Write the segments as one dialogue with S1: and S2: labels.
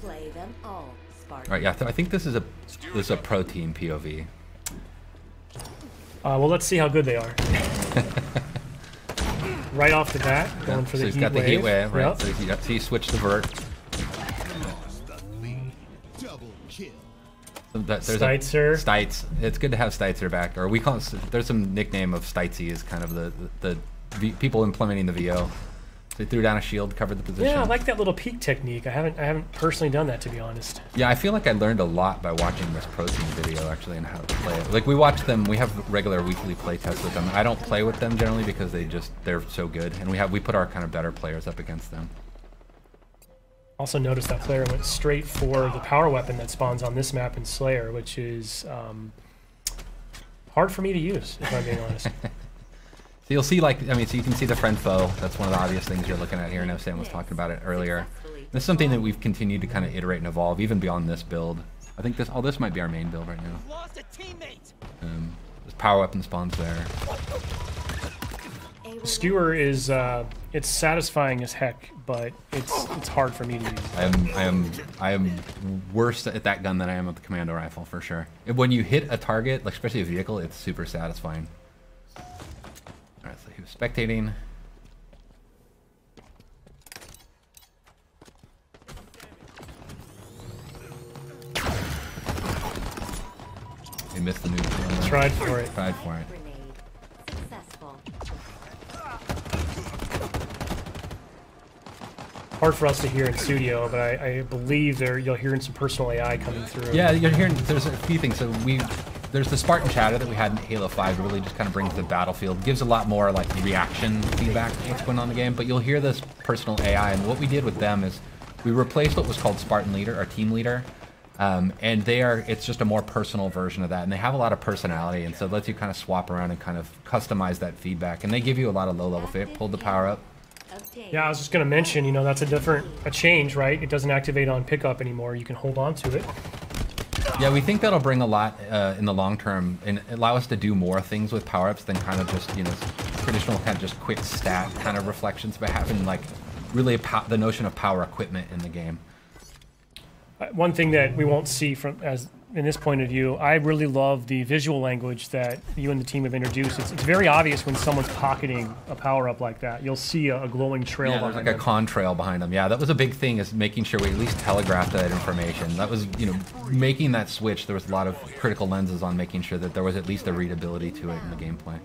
S1: All right, yeah, I think this is a pro team POV.
S2: Well, let's see how good they are. Right off the bat, going for the heat wave. So he's got the heat wave, right?
S1: Yep. So he switched the vert.
S2: Steitzer.
S1: Steitz. It's good to have Steitzer back, or we call it, there's some nickname of Steitzy is kind of the people implementing the VO. So they threw down a shield, covered the position.
S2: Yeah, I like that little peek technique. I haven't personally done that, to be honest.
S1: Yeah, I feel like I learned a lot by watching this pro team video actually and how to play it. Like we watch them, we have regular weekly play tests with them. I don't play with them generally because they're so good, and we put our kind of better players up against them.
S2: Also noticed that player went straight for the power weapon that spawns on this map in Slayer, which is hard for me to use, if I'm being honest.
S1: So you'll see, like, I mean, so you can see the friend foe. That's one of the obvious things you're looking at here. I know Sam was talking about it earlier. This is something that we've continued to kind of iterate and evolve, even beyond this build. I think this might be our main build right now. This power weapon spawns there.
S2: The skewer is it's satisfying as heck, but it's hard for me to use.
S1: I am worse at that gun than I am with the commando rifle for sure. When you hit a target, like especially a vehicle, it's super satisfying. All right, so he was spectating. He missed the neutral.
S2: Tried for it.
S1: Tried for it.
S2: Hard for us to hear in studio, but I believe you'll hear some personal AI coming through.
S1: Yeah, you're hearing. There's a few things. So there's the Spartan chatter that we had in Halo 5. It really just kind of brings the battlefield, gives a lot more like reaction feedback to what's going on in the game. But you'll hear this personal AI, and what we did with them is we replaced what was called Spartan Leader, or Team Leader, and it's just a more personal version of that, and they have a lot of personality, and so it lets you kind of swap around and kind of customize that feedback, and they give you a lot of low-level fit. Pulled the power up.
S2: Yeah, I was just going to mention, you know, that's a change, right? It doesn't activate on pickup anymore. You can hold on to it.
S1: Yeah, we think that'll bring a lot in the long term and allow us to do more things with power-ups than kind of just, you know, traditional kind of just quick stat kind of reflections, but having like really the notion of power equipment in the game.
S2: One thing that we won't see in this point of view, I really love the visual language that you and the team have introduced. It's very obvious when someone's pocketing a power-up like that. You'll see a glowing trail behind them.
S1: There's like a contrail behind them. Yeah, that was a big thing, is making sure we at least telegraphed that information. That was, you know, making that switch, there was a lot of critical lenses on making sure that there was at least a readability to it in the gameplay.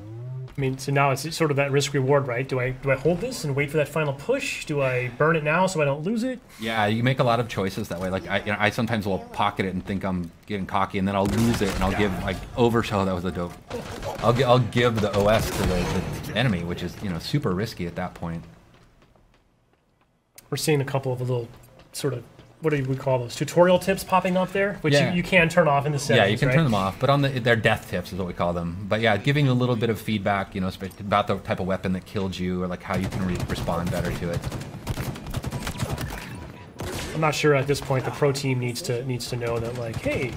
S2: I mean, so now it's sort of that risk-reward, right? Do I hold this and wait for that final push? Do I burn it now so I don't lose it?
S1: Yeah, you make a lot of choices that way. Like I sometimes will pocket it and think I'm getting cocky, and then I'll lose it, and I'll give like overshow. That was a dope. I'll give the OS to the enemy, which is, you know, super risky at that point.
S2: We're seeing a couple of little sort of, what do we call those, tutorial tips popping up there, which you can turn off in the settings.
S1: Yeah, you can turn them off, but on they're death tips is what we call them. But yeah, giving a little bit of feedback, you know, about the type of weapon that killed you, or like how you can respond better to it.
S2: I'm not sure at this point the pro team needs to know that, like, hey.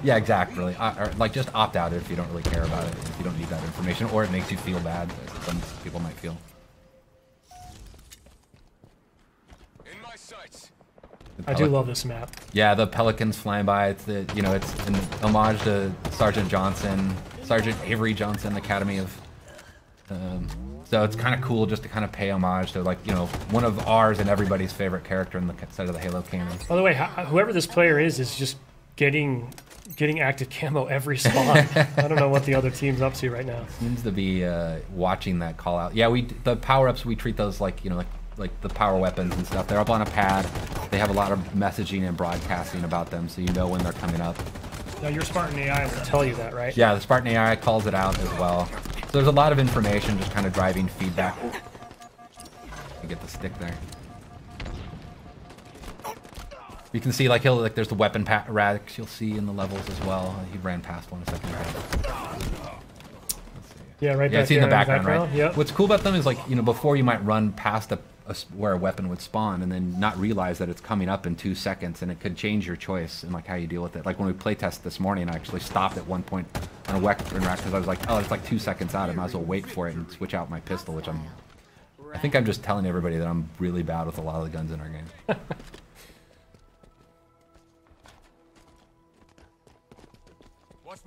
S1: Yeah, exactly. Or like just opt out if you don't really care about it, if you don't need that information, or it makes you feel bad, as some people might feel.
S2: I do love this map.
S1: Yeah, the pelicans flying by. It's it's an homage to Sergeant Avery Johnson Academy of. So it's kind of cool just to kind of pay homage to, like, you know, one of ours and everybody's favorite character in the set of the Halo canon.
S2: By the way, whoever this player is just getting active camo every spawn. I don't know what the other team's up to right now.
S1: Seems to be watching that call out. Yeah, the power-ups, we treat those like, you know, like the power weapons and stuff. They're up on a pad. They have a lot of messaging and broadcasting about them, so you know when they're coming up.
S2: Now your Spartan AI will tell you that, right?
S1: Yeah, the Spartan AI calls it out as well. So there's a lot of information just kind of driving feedback. You get the stick there. You can see, like, there's the weapon racks you'll see in the levels as well. He ran past one a second ago.
S2: Yeah, right.
S1: Yeah, it's in the background, right?
S2: Yep.
S1: What's cool about them is, like, you know, before you might run past where a weapon would spawn and then not realize that it's coming up in 2 seconds, and it could change your choice and like how you deal with it. Like when we playtest this morning, I actually stopped at one point on a weapon rack because I was like, oh, it's like 2 seconds out. I might as well wait for it and switch out my pistol, which I think I'm just telling everybody that I'm really bad with a lot of the guns in our game.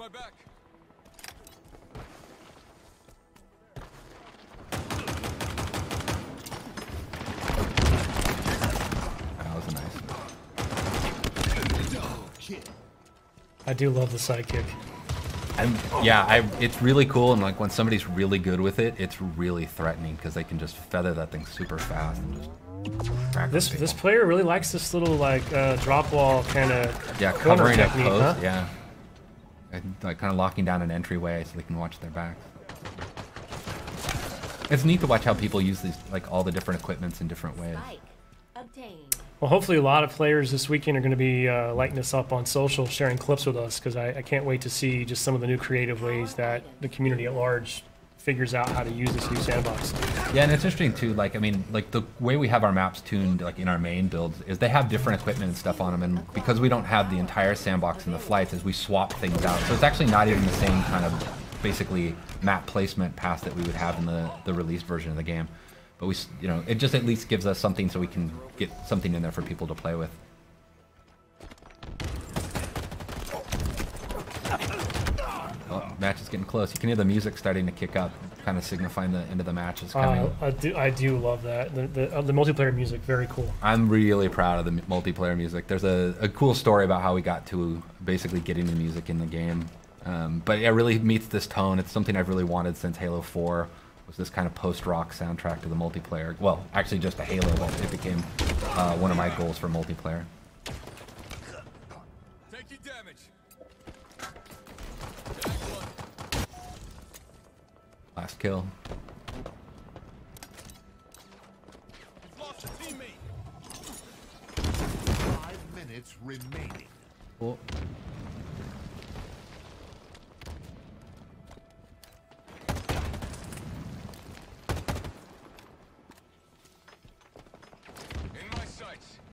S3: my back.
S1: That was nice.
S2: I do love the sidekick.
S1: Yeah, it's really cool, and like when somebody's really good with it, it's really threatening because they can just feather that thing super fast and just crack
S2: This player really likes this little like drop wall kind of
S1: covering a
S2: technique,
S1: post,
S2: huh?
S1: yeah, and, like kind of locking down an entryway so they can watch their backs. It's neat to watch how people use these, like all the different equipments in different ways.
S2: Well, hopefully a lot of players this weekend are going to be lighting this up on social, sharing clips with us, because I can't wait to see just some of the new creative ways that the community at large figures out how to use this new sandbox.
S1: Yeah, and it's interesting too, like, I mean, like the way we have our maps tuned, like in our main builds, is they have different equipment and stuff on them, and because we don't have the entire sandbox in the flights, as we swap things out, so it's actually not even the same kind of, basically, map placement path that we would have in the released version of the game. But we, you know, it just at least gives us something so we can get something in there for people to play with. Oh, match is getting close. You can hear the music starting to kick up, kind of signifying the end of the match is coming.
S2: I do love that. The multiplayer music, very cool.
S1: I'm really proud of the multiplayer music. There's a cool story about how we got to basically getting the music in the game. But it really meets this tone. It's something I've really wanted since Halo 4. Was this kind of post-rock soundtrack to the multiplayer. Well, actually just a Halo, but it became one of my goals for multiplayer.
S3: Taking damage.
S1: Last kill.
S3: You've lost a teammate.
S4: 5 minutes remaining.
S1: Cool.